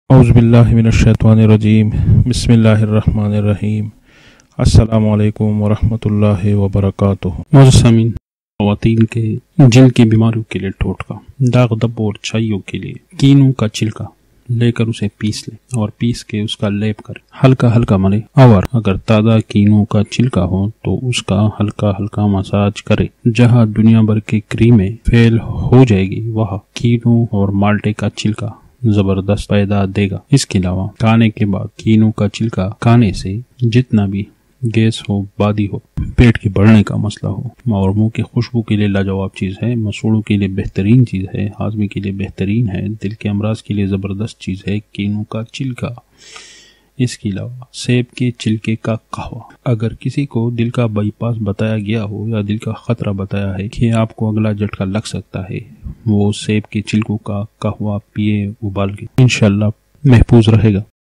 اعوذ باللہ من الشیطان الرجیم بسم اللہ الرحمن الرحیم السلام علیکم ورحمۃ اللہ وبرکاتہ۔ معزز سامعین، خواتین کے جلد کی بیماریوں کے لیے ٹوٹکا، داغ دھبوں اور چھائیوں کے لیے کینو کا چھلکا لے کر اسے پیس لیں اور پیس کے اس کا لیپ کریں، ہلکا ہلکا ملیں، اور اگر تازہ کینو کا چھلکا ہو تو اس کا ہلکا ہلکا مساج کریں۔ جہاں دنیا بھر کی کریمیں فیل ہو جائے گی وہاں کینو اور مالٹے کا چھلکا زبردست فائدہ دے گا۔ اس کے علاوہ کھانے کے بعد کینو کا چھلکا کھانے سے جتنا بھی گیس ہو، بادی ہو، پیٹ کے بڑھنے کا مسئلہ ہو اور منہ کی خوشبو کے لیے لاجواب چیز ہے، مسوڑوں کے لیے بہترین چیز ہے، ہاضمے کے لیے بہترین ہے، دل کے امراض کے لیے زبردست چیز ہے کینو کا چھلکا۔ اس کے علاوہ سیب کے چھلکے کا قہوہ، اگر کسی کو دل کا بائی پاس بتایا گیا ہو یا دل کا خطرہ بتایا ہے کہ آپ کو اگلا جھٹکا لگ سکتا ہے، وہ سیب کے چھلکوں کا قہوہ پیے ابال کے، انشاءاللہ محفوظ رہے گا۔